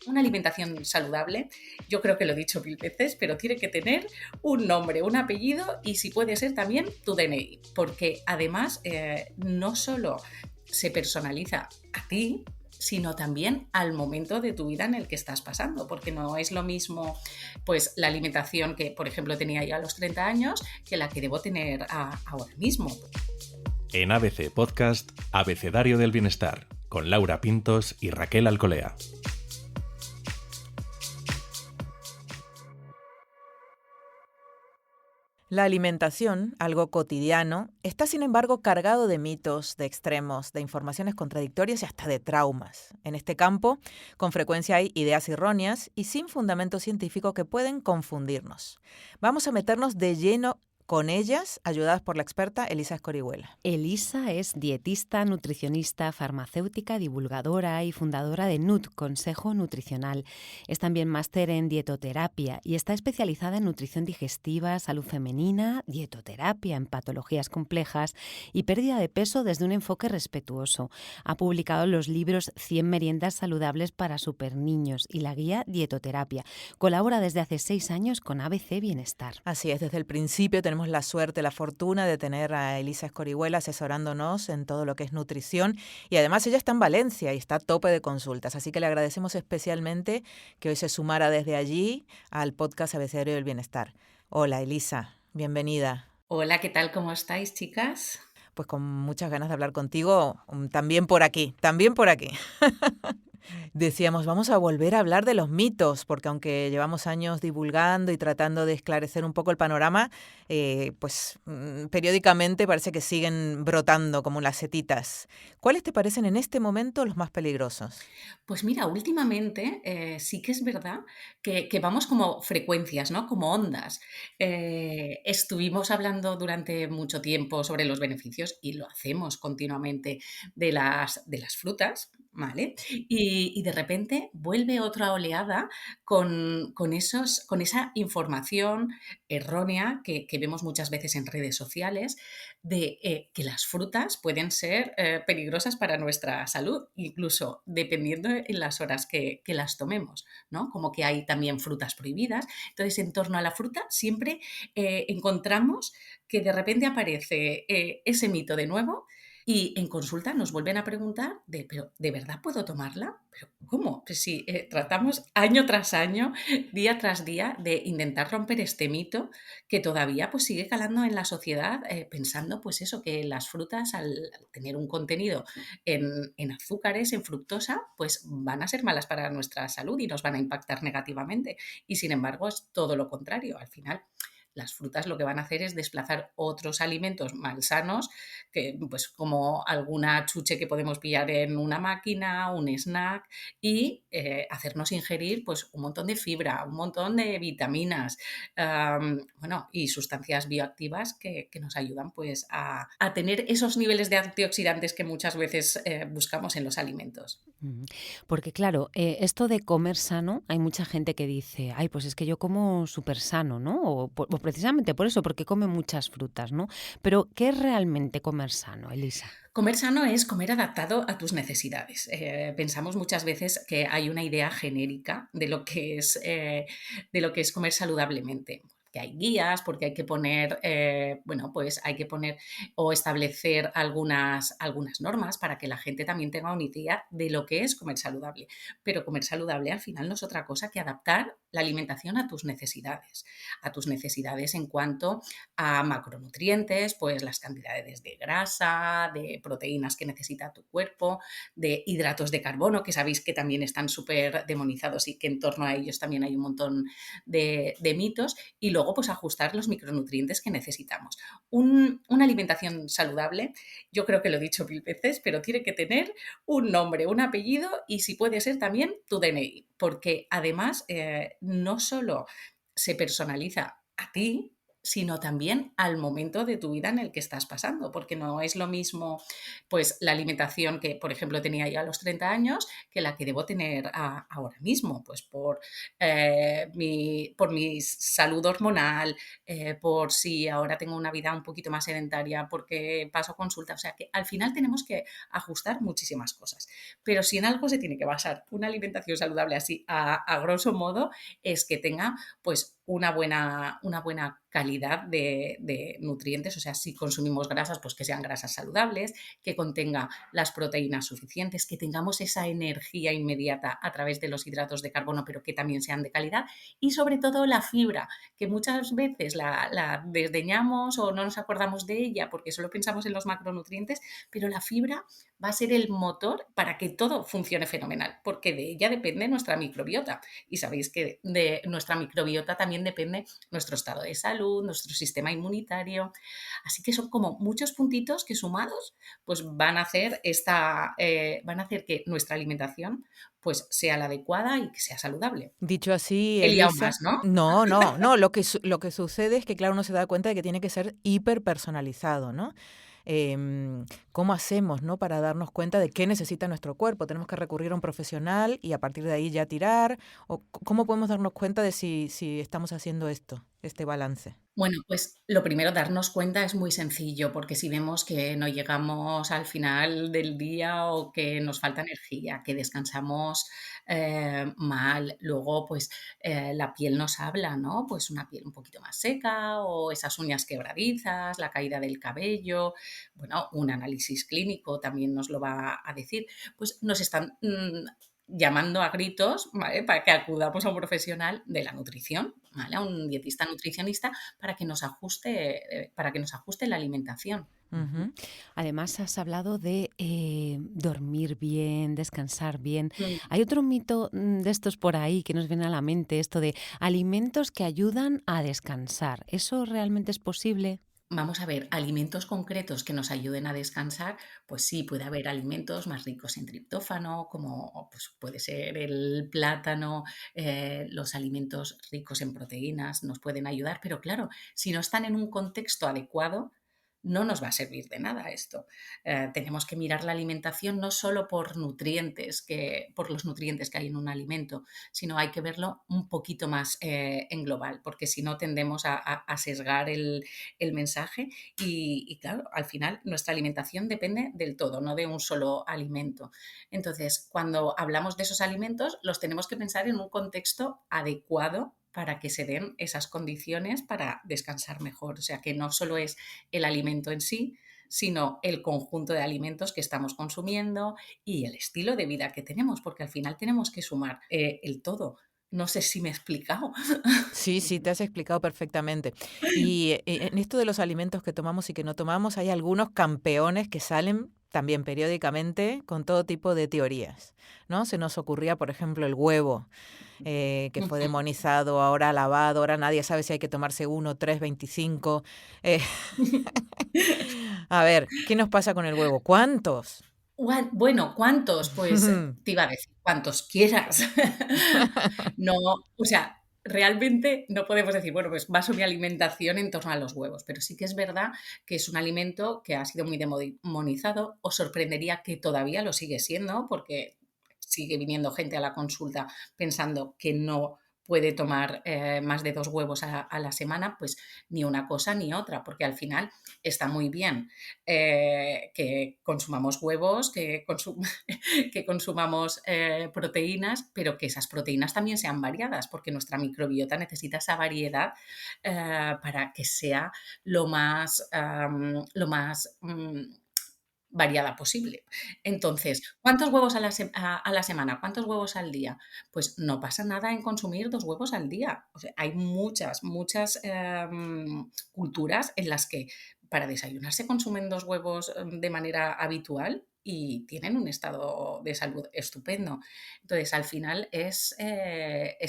Una alimentación saludable, yo creo que lo he dicho mil veces, pero tiene que tener un nombre, un apellido y si puede ser también tu DNI, porque además no solo se personaliza a ti, sino también al momento de tu vida en el que estás pasando, porque no es lo mismo pues la alimentación que, por ejemplo, tenía yo a los 30 años que la que debo tener ahora mismo. En ABC Podcast, Abecedario del Bienestar, con Laura Pintos y Raquel Alcolea. La alimentación, algo cotidiano, está sin embargo cargado de mitos, de extremos, de informaciones contradictorias y hasta de traumas. En este campo, con frecuencia hay ideas erróneas y sin fundamento científico que pueden confundirnos. Vamos a meternos de lleno con ellas, ayudadas por la experta Elisa Escorihuela. Elisa es dietista, nutricionista, farmacéutica, divulgadora y fundadora de NUT, Consejo Nutricional. Es también máster en dietoterapia y está especializada en nutrición digestiva, salud femenina, dietoterapia en patologías complejas y pérdida de peso desde un enfoque respetuoso. Ha publicado los libros 100 meriendas saludables para superniños y la guía Dietoterapia. Colabora desde hace 6 años con ABC Bienestar. Así es, desde el principio tenemos la suerte, la fortuna de tener a Elisa Escorihuela asesorándonos en todo lo que es nutrición y además ella está en Valencia y está a tope de consultas, así que le agradecemos especialmente que hoy se sumara desde allí al podcast Abecedario del Bienestar. Hola Elisa, bienvenida. Hola, ¿qué tal? ¿Cómo estáis, chicas? Pues con muchas ganas de hablar contigo, también por aquí, también por aquí. Decíamos, vamos a volver a hablar de los mitos, porque aunque llevamos años divulgando y tratando de esclarecer un poco el panorama, periódicamente parece que siguen brotando como las setitas. ¿Cuáles te parecen en este momento los más peligrosos? Pues mira, últimamente sí que es verdad que vamos como frecuencias, ¿no? Como ondas. Estuvimos hablando durante mucho tiempo sobre los beneficios y lo hacemos continuamente de las frutas, ¿vale? Y de repente vuelve otra oleada con esa información errónea que vemos muchas veces en redes sociales de que las frutas pueden ser peligrosas para nuestra salud, incluso dependiendo en las horas que las tomemos, ¿no? Como que hay también frutas prohibidas. Entonces, en torno a la fruta siempre encontramos que de repente aparece ese mito de nuevo y en consulta nos vuelven a preguntar ¿pero de verdad puedo tomarla? ¿Pero cómo? Pues si tratamos año tras año, día tras día, de intentar romper este mito que todavía pues sigue calando en la sociedad, pensando pues eso, que las frutas al tener un contenido en azúcares, en fructosa, pues van a ser malas para nuestra salud y nos van a impactar negativamente. Y sin embargo es todo lo contrario. Al final las frutas lo que van a hacer es desplazar otros alimentos malsanos, que, pues, como alguna chuche que podemos pillar en una máquina, un snack, y hacernos ingerir pues, un montón de fibra, un montón de vitaminas, y sustancias bioactivas que nos ayudan pues, a tener esos niveles de antioxidantes que muchas veces buscamos en los alimentos. Porque claro, esto de comer sano, hay mucha gente que dice, ay, pues es que yo como súper sano, ¿no? O precisamente por eso, porque come muchas frutas, ¿no? Pero, ¿qué es realmente comer sano, Elisa? Comer sano es comer adaptado a tus necesidades. Pensamos muchas veces que hay una idea genérica de lo que es comer saludablemente. Que hay guías, porque hay que poner, pues hay que poner o establecer algunas normas para que la gente también tenga una idea de lo que es comer saludable. Pero comer saludable al final no es otra cosa que adaptar la alimentación a tus necesidades en cuanto a macronutrientes, pues las cantidades de grasa, de proteínas que necesita tu cuerpo, de hidratos de carbono, que sabéis que también están súper demonizados y que en torno a ellos también hay un montón de mitos, y luego pues ajustar los micronutrientes que necesitamos. Una alimentación saludable, yo creo que lo he dicho mil veces, pero tiene que tener un nombre, un apellido y si puede ser también tu DNI, porque además no solo se personaliza a ti, sino también al momento de tu vida en el que estás pasando, porque no es lo mismo pues la alimentación que, por ejemplo, tenía ya a los 30 años que la que debo tener ahora mismo, pues por mi salud hormonal, por si ahora tengo una vida un poquito más sedentaria, porque paso consulta. O sea que al final tenemos que ajustar muchísimas cosas. Pero si en algo se tiene que basar una alimentación saludable así, a grosso modo, es que tenga pues una buena calidad de nutrientes, o sea, si consumimos grasas, pues que sean grasas saludables, que contenga las proteínas suficientes, que tengamos esa energía inmediata a través de los hidratos de carbono, pero que también sean de calidad, y sobre todo la fibra, que muchas veces la desdeñamos o no nos acordamos de ella porque solo pensamos en los macronutrientes, pero la fibra va a ser el motor para que todo funcione fenomenal, porque de ella depende nuestra microbiota. Y sabéis que de nuestra microbiota también depende nuestro estado de salud, nuestro sistema inmunitario. Así que son como muchos puntitos que sumados pues van a hacer que nuestra alimentación pues sea la adecuada y que sea saludable. Dicho así, He liado Elisa, más, ¿no? no, no, no, lo que sucede es que, claro, uno se da cuenta de que tiene que ser hiper personalizado, ¿no? ¿Cómo hacemos, no, para darnos cuenta de qué necesita nuestro cuerpo? ¿Tenemos que recurrir a un profesional y a partir de ahí ya tirar? ¿O cómo podemos darnos cuenta de si estamos haciendo esto, este balance? Bueno, pues lo primero, darnos cuenta es muy sencillo, porque si vemos que no llegamos al final del día o que nos falta energía, que descansamos mal, luego pues la piel nos habla, ¿no? Pues una piel un poquito más seca o esas uñas quebradizas, la caída del cabello, bueno, un análisis clínico también nos lo va a decir, pues nos están llamando a gritos, ¿vale? Para que acudamos a un profesional de la nutrición, ¿vale? A un dietista nutricionista para que nos ajuste la alimentación. Ujú. Ujú. Además, has hablado de dormir bien, descansar bien. Mm. Hay otro mito de estos por ahí que nos viene a la mente, esto de alimentos que ayudan a descansar. ¿Eso realmente es posible? Vamos a ver, alimentos concretos que nos ayuden a descansar, pues sí, puede haber alimentos más ricos en triptófano, como pues puede ser el plátano, los alimentos ricos en proteínas nos pueden ayudar, pero claro, si no están en un contexto adecuado, no nos va a servir de nada esto. Tenemos que mirar la alimentación no solo por los nutrientes que hay en un alimento, sino hay que verlo un poquito más en global, porque si no tendemos a sesgar el mensaje y claro, al final nuestra alimentación depende del todo, no de un solo alimento. Entonces, cuando hablamos de esos alimentos, los tenemos que pensar en un contexto adecuado para que se den esas condiciones para descansar mejor. O sea, que no solo es el alimento en sí, sino el conjunto de alimentos que estamos consumiendo y el estilo de vida que tenemos, porque al final tenemos que sumar el todo. No sé si me he explicado. Sí, sí, te has explicado perfectamente. Y en esto de los alimentos que tomamos y que no tomamos, hay algunos campeones que salen también periódicamente con todo tipo de teorías, ¿no? Se nos ocurría, por ejemplo, el huevo, que fue demonizado, ahora alabado, ahora nadie sabe si hay que tomarse uno, tres, 25. Eh, a ver, ¿qué nos pasa con el huevo? ¿Cuántos? Bueno, ¿cuántos? Pues te iba a decir, cuantos quieras. No, o sea, realmente no podemos decir, bueno, pues baso mi alimentación en torno a los huevos, pero sí que es verdad que es un alimento que ha sido muy demonizado. Os sorprendería que todavía lo sigue siendo, porque sigue viniendo gente a la consulta pensando que no puede tomar más de 2 huevos a la semana, pues ni una cosa ni otra, porque al final está muy bien que consumamos huevos, que consumamos proteínas, pero que esas proteínas también sean variadas, porque nuestra microbiota necesita esa variedad para que sea lo más variada posible. Entonces, ¿cuántos huevos a la semana? ¿Cuántos huevos al día? Pues no pasa nada en consumir 2 huevos al día. O sea, hay muchas culturas en las que para desayunar se consumen 2 huevos de manera habitual y tienen un estado de salud estupendo. Entonces, al final es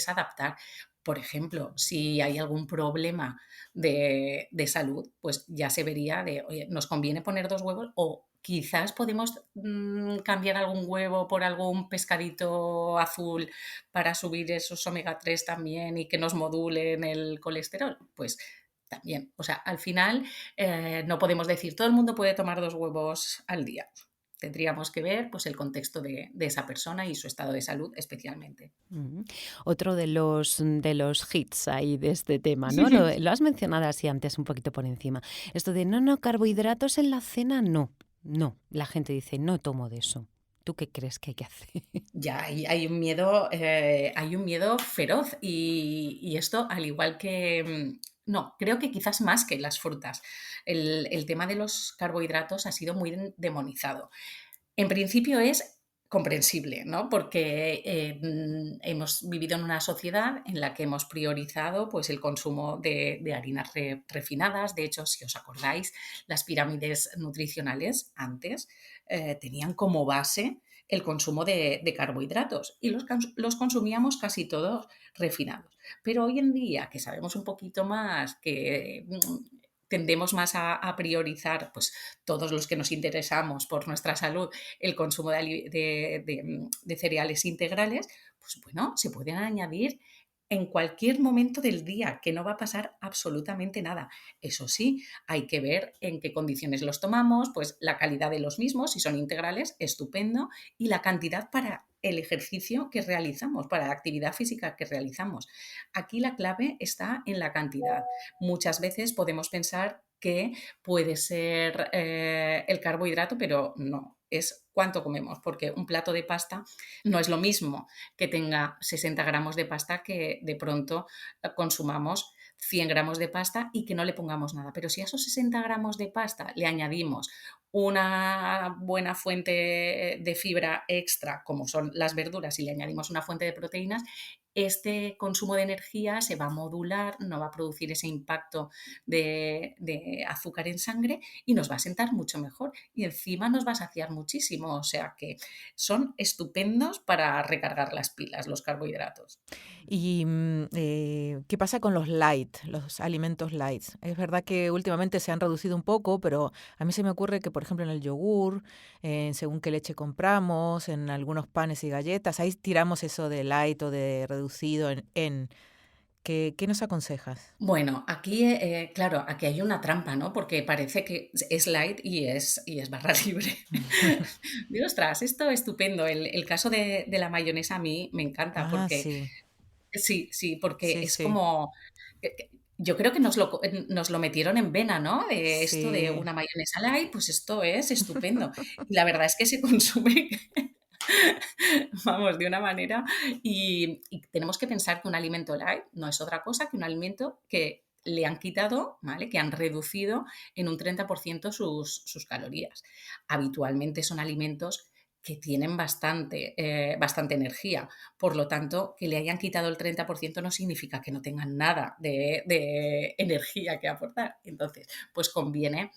adaptar. Por ejemplo, si hay algún problema de salud, pues ya se vería de, oye, ¿nos conviene poner 2 huevos? O quizás podemos cambiar algún huevo por algún pescadito azul para subir esos omega 3 también y que nos modulen el colesterol. Pues también. O sea, al final no podemos decir todo el mundo puede tomar 2 huevos al día. Tendríamos que ver pues, el contexto de esa persona y su estado de salud especialmente. Mm. Otro de los hits ahí de este tema, ¿no? Lo has mencionado así antes un poquito por encima. Esto de no, carbohidratos en la cena, no. No, la gente dice, no tomo de eso. ¿Tú qué crees que hay que hacer? Ya hay un miedo feroz y esto al igual que, no, creo que quizás más que las frutas. El tema de los carbohidratos ha sido muy demonizado. En principio es comprensible, ¿no? Porque hemos vivido en una sociedad en la que hemos priorizado pues, el consumo de harinas refinadas. De hecho, si os acordáis, las pirámides nutricionales antes tenían como base el consumo de carbohidratos y los consumíamos casi todos refinados. Pero hoy en día, que sabemos un poquito más, que tendemos más a priorizar, pues todos los que nos interesamos por nuestra salud, el consumo de cereales integrales, pues bueno, se pueden añadir en cualquier momento del día, que no va a pasar absolutamente nada. Eso sí, hay que ver en qué condiciones los tomamos, pues la calidad de los mismos, si son integrales, estupendo, y la cantidad para el ejercicio que realizamos, para la actividad física que realizamos. Aquí la clave está en la cantidad. Muchas veces podemos pensar que puede ser el carbohidrato, pero no, es cuánto comemos, porque un plato de pasta no es lo mismo que tenga 60 gramos de pasta que de pronto consumamos 100 gramos de pasta y que no le pongamos nada. Pero si a esos 60 gramos de pasta le añadimos una buena fuente de fibra extra, como son las verduras, y le añadimos una fuente de proteínas, este consumo de energía se va a modular, no va a producir ese impacto de azúcar en sangre y nos va a sentar mucho mejor. Y encima nos va a saciar muchísimo. O sea que son estupendos para recargar las pilas, los carbohidratos. ¿Y qué pasa con los light, los alimentos light? Es verdad que últimamente se han reducido un poco, pero a mí se me ocurre que, por ejemplo, en el yogur, según qué leche compramos, en algunos panes y galletas, ahí tiramos eso de light o de reducido ¿qué nos aconsejas? Bueno, aquí, claro, aquí hay una trampa, ¿no? Porque parece que es light y es barra libre. Digo, ostras, esto estupendo. El caso de la mayonesa a mí me encanta Ah, porque sí, sí, sí, porque sí, es sí, como, yo creo que nos lo metieron en vena, ¿no? De esto de sí. una mayonesa light, pues esto es estupendo. Y la verdad es que se consume vamos, de una manera y tenemos que pensar que un alimento light no es otra cosa que un alimento que le han quitado, ¿vale? Que han reducido en un 30% sus calorías. Habitualmente son alimentos que tienen bastante energía. Por lo tanto, que le hayan quitado el 30% no significa que no tengan nada de energía que aportar. Entonces, pues conviene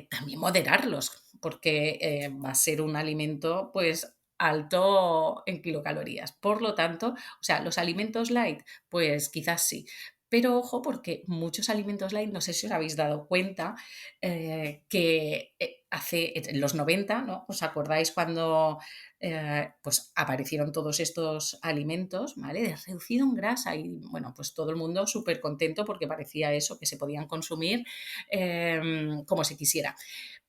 también moderarlos, porque va a ser un alimento pues alto en kilocalorías. Por lo tanto, o sea, los alimentos light, pues quizás sí. Pero ojo, porque muchos alimentos light, no sé si os habéis dado cuenta, que hace en los 90, ¿no? ¿Os acordáis cuando pues aparecieron todos estos alimentos, ¿vale? De reducido en grasa y bueno, pues todo el mundo súper contento porque parecía eso, que se podían consumir como se quisiera.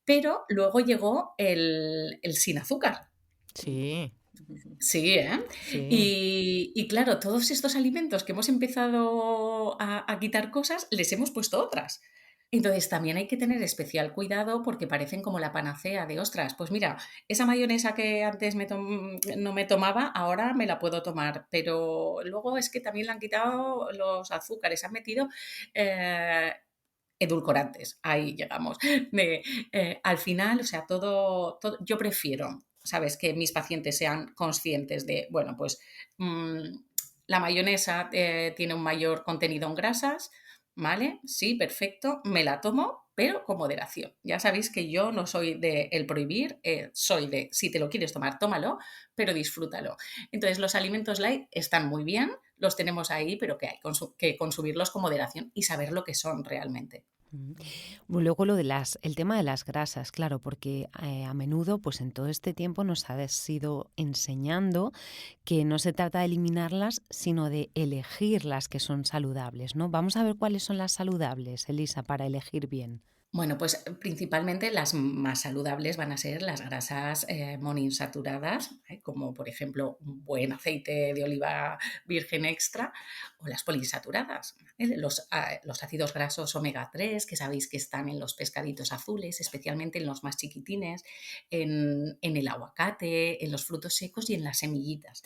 Pero luego llegó el sin azúcar. Sí, Sí, ¿eh? sí. Y claro, todos estos alimentos que hemos empezado a quitar cosas, les hemos puesto otras. Entonces también hay que tener especial cuidado porque parecen como la panacea de, ostras, pues mira, esa mayonesa que antes no me tomaba, ahora me la puedo tomar, pero luego es que también le han quitado los azúcares, han metido eh, edulcorantes, ahí llegamos. Al final, o sea, yo prefiero, ¿sabes? Que mis pacientes sean conscientes de, bueno, pues la mayonesa tiene un mayor contenido en grasas, ¿vale? Sí, perfecto, me la tomo, pero con moderación. Ya sabéis que yo no soy de el prohibir, soy de si te lo quieres tomar, tómalo, pero disfrútalo. Entonces, los alimentos light están muy bien, los tenemos ahí, pero que hay que consumirlos con moderación y saber lo que son realmente. Ujú. Luego el tema de las grasas, claro, porque a menudo, pues en todo este tiempo nos has ido enseñando que no se trata de eliminarlas, sino de elegir las que son saludables, ¿no? Vamos a ver cuáles son las saludables, Elisa, para elegir bien. Bueno, pues principalmente las más saludables van a ser las grasas monoinsaturadas, como por ejemplo un buen aceite de oliva virgen extra, o las poliinsaturadas, ¿vale? Los ácidos grasos omega 3 que sabéis que están en los pescaditos azules, especialmente en los más chiquitines, en el aguacate, en los frutos secos y en las semillitas.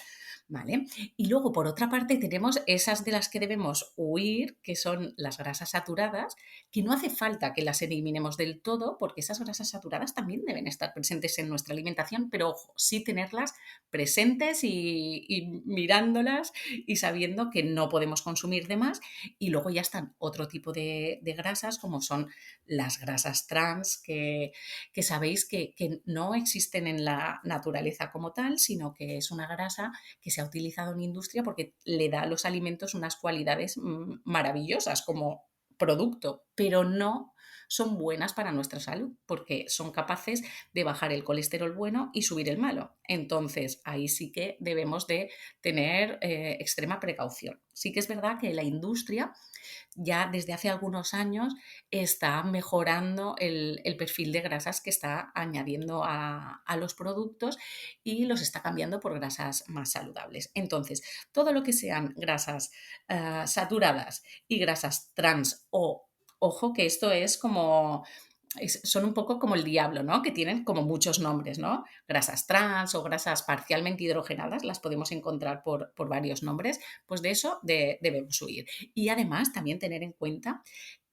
¿Vale? Y luego, por otra parte, tenemos esas de las que debemos huir, que son las grasas saturadas, que no hace falta que las eliminemos del todo, porque esas grasas saturadas también deben estar presentes en nuestra alimentación, pero ojo, sí tenerlas presentes y mirándolas y sabiendo que no podemos consumir de más. Y luego ya están otro tipo de grasas, como son las grasas trans, que sabéis que no existen en la naturaleza como tal, sino que es una grasa que se ha utilizado en industria porque le da a los alimentos unas cualidades maravillosas como producto, pero no son buenas para nuestra salud porque son capaces de bajar el colesterol bueno y subir el malo. Entonces, ahí sí que debemos de tener extrema precaución. Sí que es verdad que la industria ya desde hace algunos años está mejorando el perfil de grasas que está añadiendo a los productos y los está cambiando por grasas más saludables. Entonces, todo lo que sean grasas saturadas y grasas trans o, ojo, que esto es como son un poco como el diablo, ¿no? Que tienen como muchos nombres, ¿no? Grasas trans o grasas parcialmente hidrogenadas, las podemos encontrar por varios nombres, pues de eso debemos huir. Y además también tener en cuenta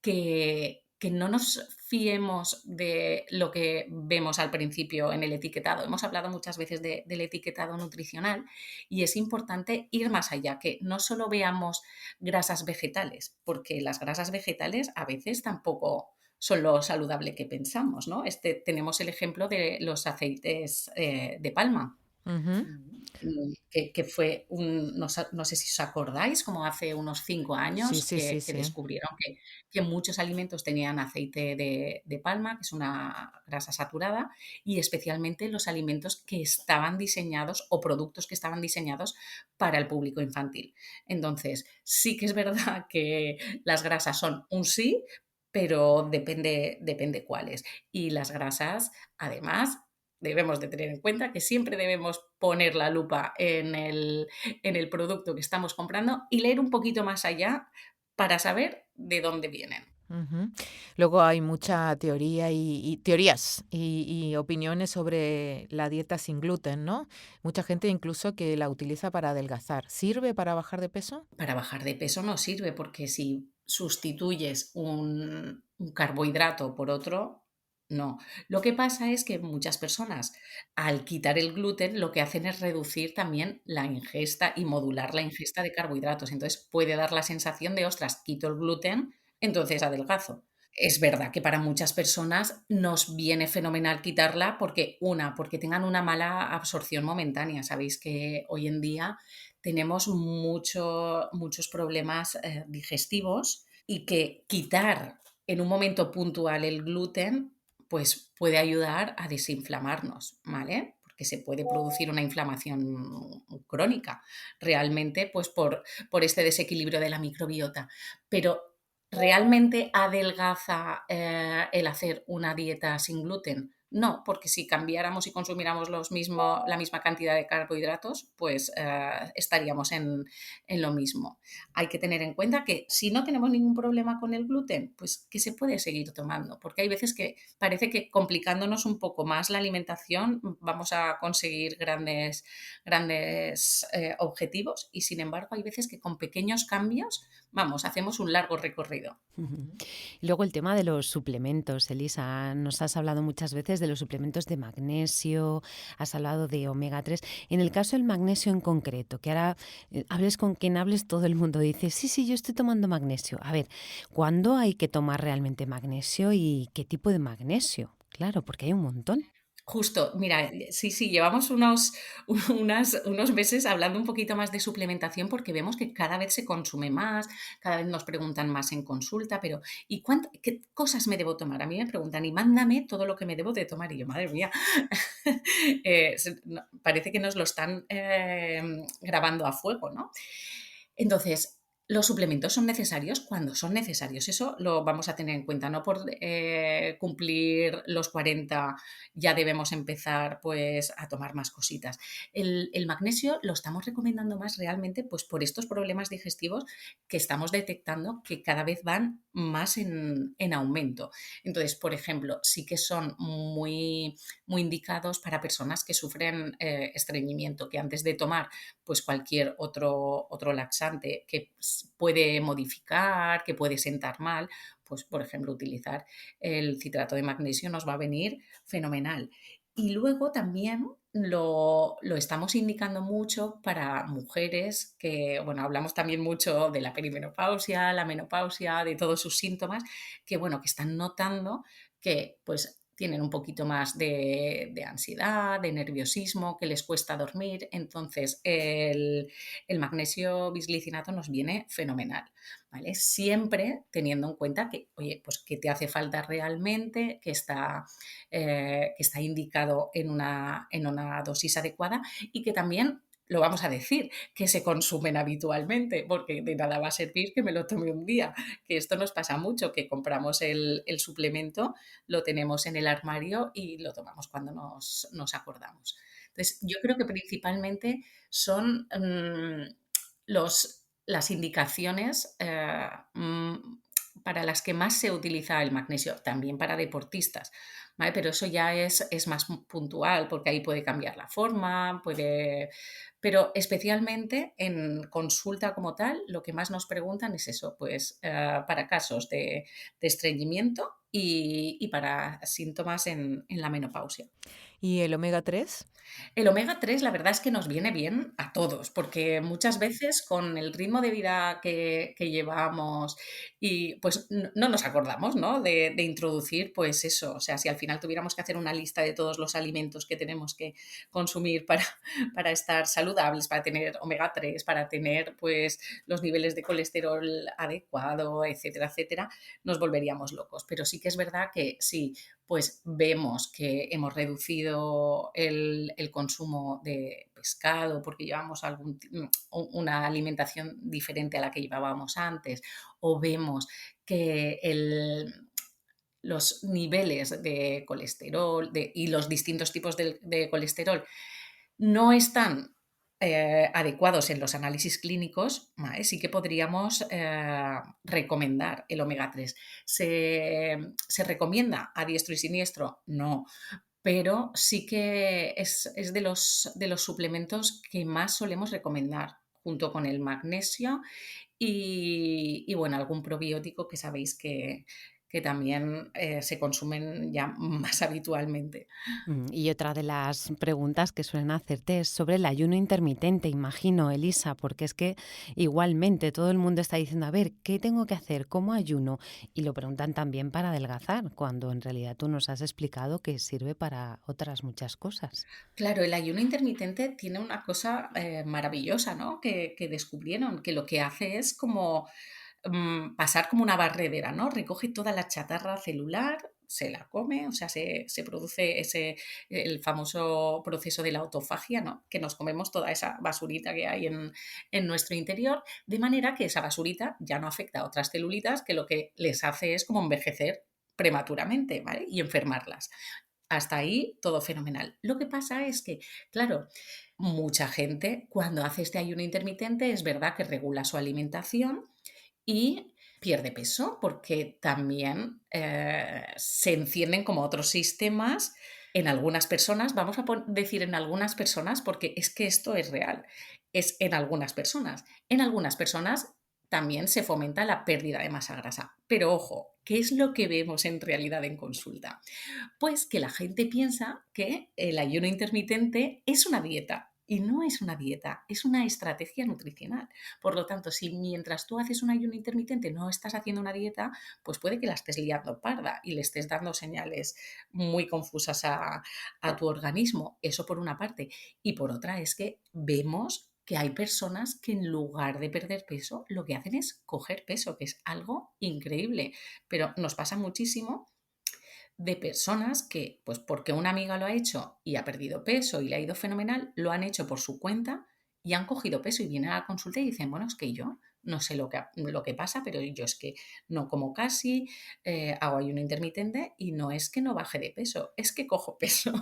que no nos fiemos de lo que vemos al principio en el etiquetado. Hemos hablado muchas veces del etiquetado nutricional y es importante ir más allá, que no solo veamos grasas vegetales, porque las grasas vegetales a veces tampoco son lo saludable que pensamos, ¿no? Tenemos el ejemplo de los aceites de palma, Ujú. que fue no sé si os acordáis, como hace unos 5 Sí, años sí, sí, que sí. descubrieron que muchos alimentos tenían aceite de palma, que es una grasa saturada, y especialmente los alimentos que estaban diseñados o productos que estaban diseñados para el público infantil. Entonces, sí que es verdad que las grasas son un sí, pero depende cuáles. Y las grasas, además, debemos de tener en cuenta que siempre debemos poner la lupa en el producto que estamos comprando y leer un poquito más allá para saber de dónde vienen. Ujú. Luego hay mucha teoría y teorías y opiniones sobre la dieta sin gluten, ¿no? Mucha gente incluso que la utiliza para adelgazar. ¿Sirve para bajar de peso? Para bajar de peso no sirve porque si sustituyes un carbohidrato por otro, no. Lo que pasa es que muchas personas al quitar el gluten lo que hacen es reducir también la ingesta y modular la ingesta de carbohidratos. Entonces puede dar la sensación de, ostras, quito el gluten, entonces adelgazo. Es verdad que para muchas personas nos viene fenomenal quitarla porque tengan una mala absorción momentánea. Sabéis que hoy en día tenemos muchos problemas digestivos y que quitar en un momento puntual el gluten pues puede ayudar a desinflamarnos, ¿vale? Porque se puede producir una inflamación crónica realmente pues por este desequilibrio de la microbiota. Pero ¿realmente adelgaza el hacer una dieta sin gluten? No, porque si cambiáramos y consumiéramos la misma cantidad de carbohidratos, pues estaríamos en lo mismo. Hay que tener en cuenta que si no tenemos ningún problema con el gluten, pues que se puede seguir tomando, porque hay veces que parece que complicándonos un poco más la alimentación vamos a conseguir grandes objetivos y sin embargo hay veces que con pequeños cambios, vamos, hacemos un largo recorrido. Ujú. Y luego el tema de los suplementos, Elisa, nos has hablado muchas veces de los suplementos de magnesio, has hablado de omega 3. En el caso del magnesio en concreto, que ahora hables con quien hables, todo el mundo dice, sí, sí, yo estoy tomando magnesio. A ver, ¿cuándo hay que tomar realmente magnesio y qué tipo de magnesio? Claro, porque hay un montón. Justo, mira, sí, sí, llevamos unos meses hablando un poquito más de suplementación porque vemos que cada vez se consume más, cada vez nos preguntan más en consulta, pero ¿y qué cosas me debo tomar? A mí me preguntan y mándame todo lo que me debo de tomar y yo, madre mía, parece que nos lo están grabando a fuego, ¿no? Entonces, los suplementos son necesarios cuando son necesarios. Eso lo vamos a tener en cuenta. No por cumplir los 40 ya debemos empezar pues, a tomar más cositas. El magnesio lo estamos recomendando más realmente pues, por estos problemas digestivos que estamos detectando que cada vez van más en aumento. Entonces, por ejemplo, sí que son muy indicados para personas que sufren estreñimiento, que antes de tomar pues cualquier otro laxante que puede modificar, que puede sentar mal, pues por ejemplo utilizar el citrato de magnesio nos va a venir fenomenal. Y luego también lo estamos indicando mucho para mujeres que, bueno, hablamos también mucho de la perimenopausia, la menopausia, de todos sus síntomas, que bueno, que están notando que pues tienen un poquito más de ansiedad, de nerviosismo, que les cuesta dormir. Entonces, el magnesio bisglicinato nos viene fenomenal, ¿vale? Siempre teniendo en cuenta que, oye, pues que te hace falta realmente, que está indicado en una dosis adecuada y que también lo vamos a decir, que se consumen habitualmente, porque de nada va a servir que me lo tome un día, que esto nos pasa mucho, que compramos el suplemento, lo tenemos en el armario y lo tomamos cuando nos acordamos. Entonces, yo creo que principalmente son las indicaciones para las que más se utiliza el magnesio, también para deportistas, ¿vale? Pero eso ya es más puntual porque ahí puede cambiar la forma, pero especialmente en consulta como tal, lo que más nos preguntan es eso, pues para casos de estreñimiento y para síntomas en la menopausia. ¿Y el omega 3? El omega 3 la verdad es que nos viene bien a todos, porque muchas veces con el ritmo de vida que llevamos y pues no nos acordamos, ¿no? De introducir pues eso, o sea, si al final tuviéramos que hacer una lista de todos los alimentos que tenemos que consumir para estar saludables, para tener omega 3, para tener pues los niveles de colesterol adecuado, etcétera, etcétera, nos volveríamos locos. Pero sí que es verdad que sí, pues vemos que hemos reducido el consumo de pescado porque llevamos una alimentación diferente a la que llevábamos antes, o vemos que los niveles de colesterol y los distintos tipos de colesterol no están adecuados en los análisis clínicos, ¿vale? Sí que podríamos recomendar el omega 3. ¿Se recomienda a diestro y siniestro? No, pero sí que es de los suplementos que más solemos recomendar, junto con el magnesio y bueno, algún probiótico que sabéis que también se consumen ya más habitualmente. Y otra de las preguntas que suelen hacerte es sobre el ayuno intermitente, imagino, Elisa, porque es que igualmente todo el mundo está diciendo, a ver, ¿qué tengo que hacer? ¿Cómo ayuno? Y lo preguntan también para adelgazar, cuando en realidad tú nos has explicado que sirve para otras muchas cosas. Claro, el ayuno intermitente tiene una cosa maravillosa, ¿no? Que descubrieron, que lo que hace es como pasar como una barredera, ¿no? Recoge toda la chatarra celular, se la come, o sea, se produce el famoso proceso de la autofagia, ¿no? Que nos comemos toda esa basurita que hay en nuestro interior, de manera que esa basurita ya no afecta a otras celulitas que lo que les hace es como envejecer prematuramente, ¿vale? Y enfermarlas. Hasta ahí todo fenomenal. Lo que pasa es que, claro, mucha gente cuando hace este ayuno intermitente es verdad que regula su alimentación y pierde peso porque también se encienden como otros sistemas en algunas personas, vamos a decir en algunas personas porque es que esto es real, es en algunas personas. En algunas personas también se fomenta la pérdida de masa grasa. Pero ojo, ¿qué es lo que vemos en realidad en consulta? Pues que la gente piensa que el ayuno intermitente es una dieta. Y no es una dieta, es una estrategia nutricional. Por lo tanto, si mientras tú haces un ayuno intermitente no estás haciendo una dieta, pues puede que la estés liando parda y le estés dando señales muy confusas a tu organismo. Eso por una parte. Y por otra es que vemos que hay personas que en lugar de perder peso, lo que hacen es coger peso, que es algo increíble. Pero nos pasa muchísimo de personas que, pues porque una amiga lo ha hecho y ha perdido peso y le ha ido fenomenal, lo han hecho por su cuenta y han cogido peso y vienen a la consulta y dicen, bueno, es que yo no sé lo que pasa, pero yo es que no como casi, hago ayuno intermitente y no es que no baje de peso, es que cojo peso.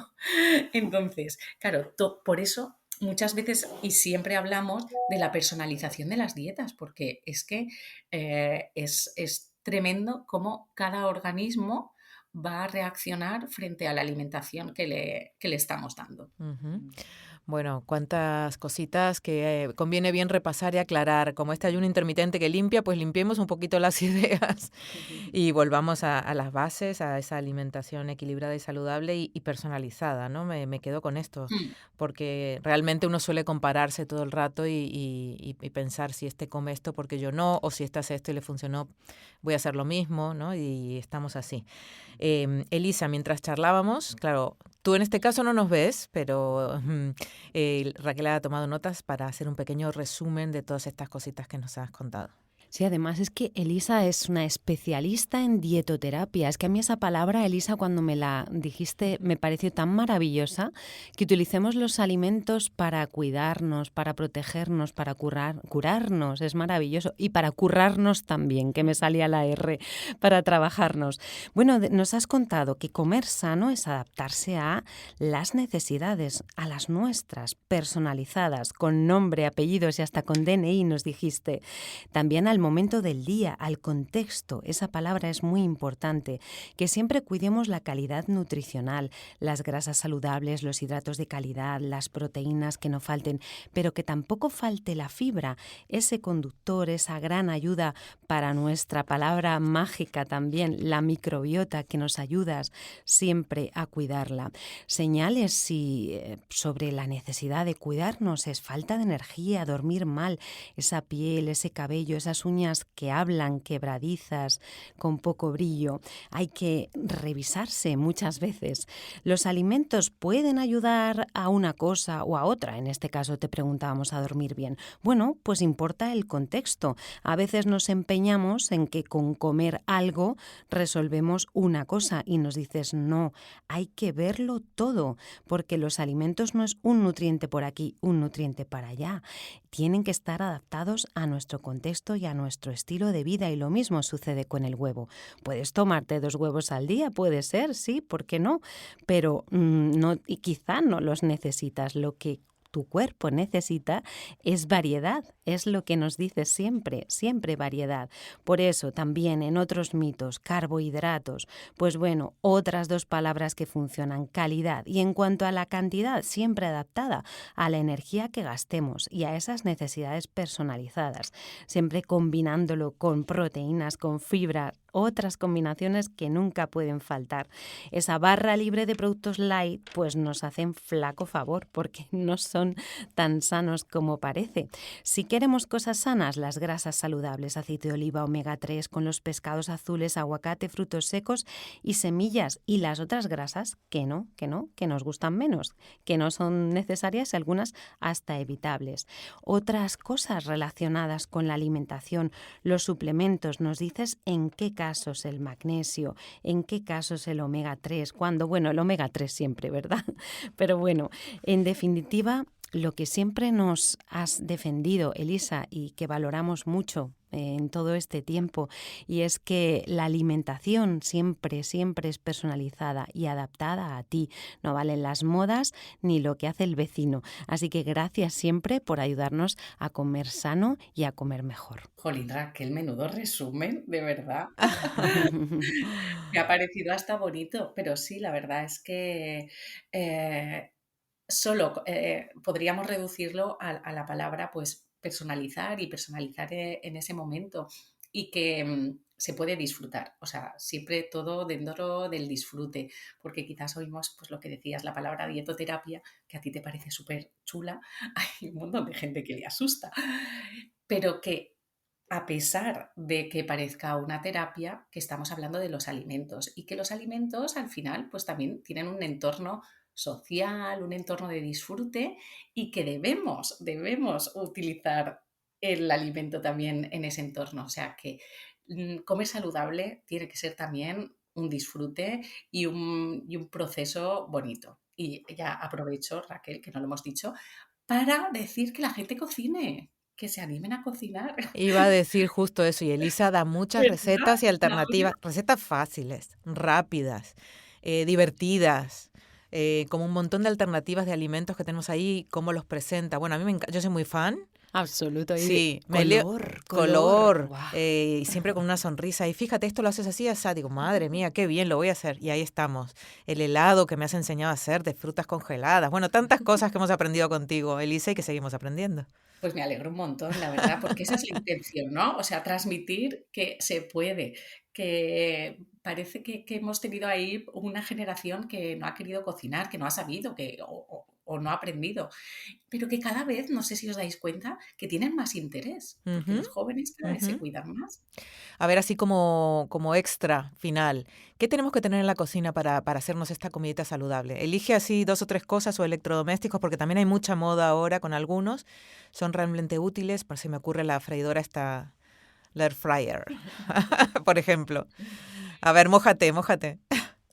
Entonces, claro, por eso muchas veces y siempre hablamos de la personalización de las dietas, porque es que es tremendo cómo cada organismo va a reaccionar frente a la alimentación que le estamos dando. Ujú. Bueno, cuántas cositas que conviene bien repasar y aclarar. Como este ayuno intermitente que limpia, pues limpiemos un poquito las ideas y volvamos a las bases, a esa alimentación equilibrada y saludable y personalizada, ¿no? Me quedo con esto, Mm, porque realmente uno suele compararse todo el rato y pensar si este come esto porque yo no, o si este hace esto y le funcionó, voy a hacer lo mismo, ¿no? Y estamos así. Elisa, mientras charlábamos, claro, tú en este caso no nos ves, pero Raquel ha tomado notas para hacer un pequeño resumen de todas estas cositas que nos has contado. Sí, además es que Elisa es una especialista en dietoterapia. Es que a mí esa palabra, Elisa, cuando me la dijiste, me pareció tan maravillosa, que utilicemos los alimentos para cuidarnos, para protegernos, para curarnos. Es maravilloso. Y para currarnos también, que me salía la R, para trabajarnos. Bueno, nos has contado que comer sano es adaptarse a las necesidades, a las nuestras, personalizadas, con nombre, apellidos y hasta con DNI, nos dijiste. También al momento del día, al contexto. Esa palabra es muy importante. Que siempre cuidemos la calidad nutricional, las grasas saludables, los hidratos de calidad, las proteínas que no falten, pero que tampoco falte la fibra, ese conductor, esa gran ayuda para nuestra palabra mágica también, la microbiota, que nos ayudas siempre a cuidarla. Señales sobre la necesidad de cuidarnos es falta de energía, dormir mal, esa piel, ese cabello, esas uñas que hablan, quebradizas, con poco brillo. Hay que revisarse muchas veces. ¿Los alimentos pueden ayudar a una cosa o a otra? En este caso te preguntábamos a dormir bien. Bueno, pues importa el contexto. A veces nos empeñamos en que con comer algo resolvemos una cosa y nos dices no, hay que verlo todo, porque los alimentos no es un nutriente por aquí, un nutriente para allá. Tienen que estar adaptados a nuestro contexto y a nuestro estilo de vida, y lo mismo sucede con el huevo. Puedes tomarte 2 huevos al día, puede ser, sí, ¿por qué no? Pero no, y quizá no los necesitas. Lo que tu cuerpo necesita es variedad, es lo que nos dice siempre, siempre variedad. Por eso también en otros mitos, carbohidratos, pues bueno, otras 2 palabras que funcionan, calidad, y en cuanto a la cantidad, siempre adaptada a la energía que gastemos y a esas necesidades personalizadas, siempre combinándolo con proteínas, con fibra, otras combinaciones que nunca pueden faltar. Esa barra libre de productos light pues nos hacen flaco favor, porque no son tan sanos como parece. Si queremos cosas sanas, las grasas saludables, aceite de oliva, omega 3, con los pescados azules, aguacate, frutos secos y semillas, y las otras grasas que nos gustan menos, que no son necesarias y algunas hasta evitables. Otras cosas relacionadas con la alimentación, los suplementos, nos dices en qué casos el magnesio, en qué casos el omega 3, cuando, bueno, el omega 3 siempre, ¿verdad? Pero bueno, en definitiva, lo que siempre nos has defendido, Elisa, y que valoramos mucho en todo este tiempo, y es que la alimentación siempre, siempre es personalizada y adaptada a ti. No valen las modas ni lo que hace el vecino. Así que gracias siempre por ayudarnos a comer sano y a comer mejor. Jolín, Raquel, menudo resumen, de verdad. Me ha parecido hasta bonito, pero sí, la verdad es que eh, solo podríamos reducirlo a la palabra pues personalizar y personalizar en ese momento. y que se puede disfrutar. O sea, siempre todo dentro del disfrute, porque quizás oímos, pues lo que decías, la palabra dietoterapia, que a ti te parece súper chula, hay un montón de gente que le asusta, pero que a pesar de que parezca una terapia, que estamos hablando de los alimentos y que los alimentos al final pues también tienen un entorno social, un entorno de disfrute y que debemos utilizar el alimento también en ese entorno. O sea que comer saludable tiene que ser también un disfrute y un proceso bonito. Y ya aprovecho, Raquel, que no lo hemos dicho, para decir que la gente cocine, que se animen a cocinar. Iba a decir justo eso, y Elisa da muchas ¿Verdad, recetas y Laura? alternativas, recetas fáciles, rápidas, divertidas, como un montón de alternativas de alimentos que tenemos ahí, cómo los presenta. Bueno, a mí me encanta, yo soy muy fan. Absoluto. Y Sí, me leo color, y siempre con una sonrisa. Y fíjate, esto lo haces así, así. Digo, madre mía, qué bien, lo voy a hacer. Y ahí estamos. El helado que me has enseñado a hacer de frutas congeladas. Bueno, tantas cosas que hemos aprendido contigo, Elisa, y que seguimos aprendiendo. Pues me alegro un montón, la verdad, porque esa es la intención, ¿no? O sea, transmitir que se puede, que parece que hemos tenido ahí una generación que no ha querido cocinar, que no ha sabido, o no ha aprendido, pero que cada vez, no sé si os dais cuenta, que tienen más interés, porque Ujú, los jóvenes cada vez se ujú. cuidan más. A ver, así como extra final, ¿qué tenemos que tener en la cocina para hacernos esta comidita saludable? Elige así 2 o 3 cosas o electrodomésticos, porque también hay mucha moda ahora con algunos. Son realmente útiles, por si me ocurre la freidora esta, la air fryer, por ejemplo. A ver, mójate, mójate.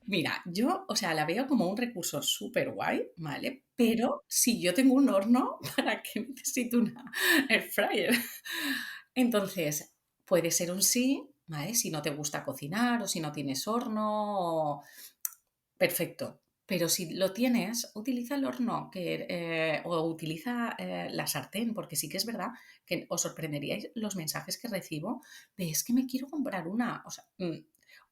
Mira, yo, o sea, la veo como un recurso súper guay, ¿vale? Pero si yo tengo un horno, ¿para qué necesito una air fryer? Entonces, puede ser un sí, ¿vale? Si no te gusta cocinar o si no tienes horno, perfecto. Pero si lo tienes, utiliza el horno o utiliza la sartén, porque sí que es verdad que os sorprenderíais los mensajes que recibo de es que me quiero comprar una, o sea,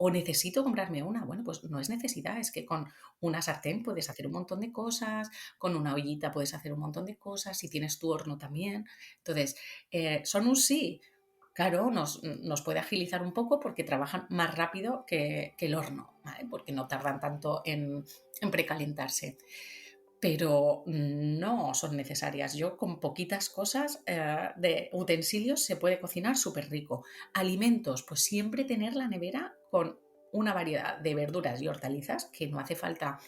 o necesito comprarme una. Bueno, pues no es necesidad, es que con una sartén puedes hacer un montón de cosas, con una ollita puedes hacer un montón de cosas, si tienes tu horno también. Entonces, son un sí. Claro, nos puede agilizar un poco porque trabajan más rápido que el horno, ¿vale? Porque no tardan tanto en precalentarse. Pero no son necesarias. Yo con poquitas cosas de utensilios se puede cocinar súper rico. Alimentos, pues siempre tener la nevera con una variedad de verduras y hortalizas, que no hace falta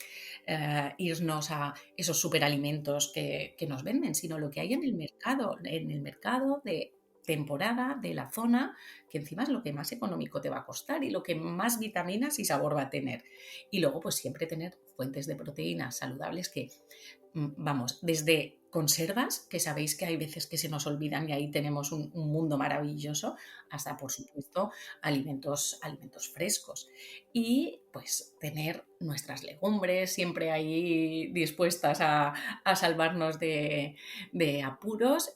irnos a esos superalimentos que nos venden, sino lo que hay en el mercado de temporada, de la zona, que encima es lo que más económico te va a costar y lo que más vitaminas y sabor va a tener. Y luego, pues siempre tener fuentes de proteínas saludables que, vamos, desde conservas, que sabéis que hay veces que se nos olvidan y ahí tenemos un mundo maravilloso, hasta, por supuesto, alimentos frescos. Y pues tener nuestras legumbres siempre ahí dispuestas a salvarnos de apuros,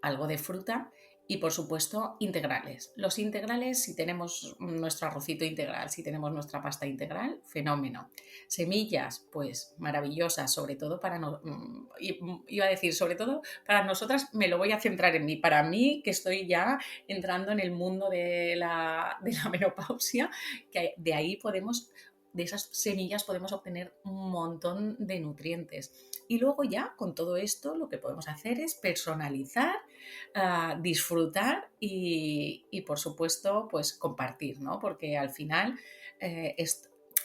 algo de fruta y, por supuesto, integrales. Los integrales, si tenemos nuestro arrocito integral, si tenemos nuestra pasta integral, fenómeno. Semillas, pues maravillosas, sobre todo iba a decir, sobre todo para nosotras, me lo voy a centrar en mí. Para mí, que estoy ya entrando en el mundo de la menopausia, que de ahí de esas semillas podemos obtener un montón de nutrientes. Y luego ya con todo esto lo que podemos hacer es personalizar, disfrutar y, por supuesto, pues compartir, ¿no? Porque al final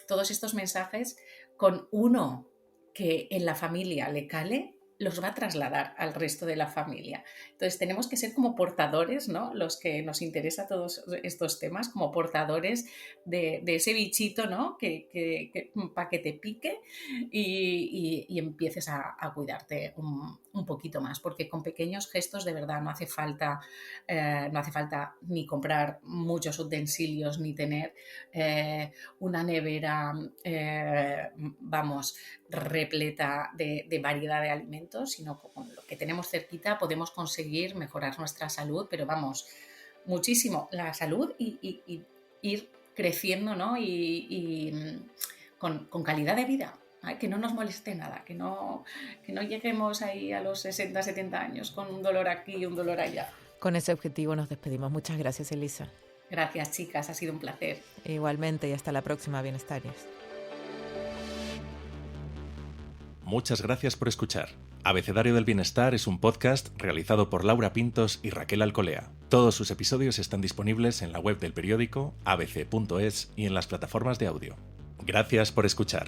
todos estos mensajes con uno que en la familia le cale, los va a trasladar al resto de la familia. Entonces tenemos que ser como portadores, ¿no? Los que nos interesa todos estos temas, como portadores de ese bichito, ¿no? Para que te pique y empieces a cuidarte un poquito más, porque con pequeños gestos de verdad no hace falta ni comprar muchos utensilios ni tener una nevera, vamos, repleta de variedad de alimentos, sino con lo que tenemos cerquita podemos conseguir mejorar nuestra salud, pero vamos, muchísimo la salud y ir creciendo, ¿no? Con calidad de vida. ¿Vale? Que no nos moleste nada, que no lleguemos ahí a los 60, 70 años con un dolor aquí y un dolor allá. Con ese objetivo nos despedimos. Muchas gracias, Elisa. Gracias, chicas, ha sido un placer. Igualmente, y hasta la próxima, bienestarias. Muchas gracias por escuchar. Abecedario del Bienestar es un podcast realizado por Laura Pintos y Raquel Alcolea. Todos sus episodios están disponibles en la web del periódico abc.es y en las plataformas de audio. Gracias por escuchar.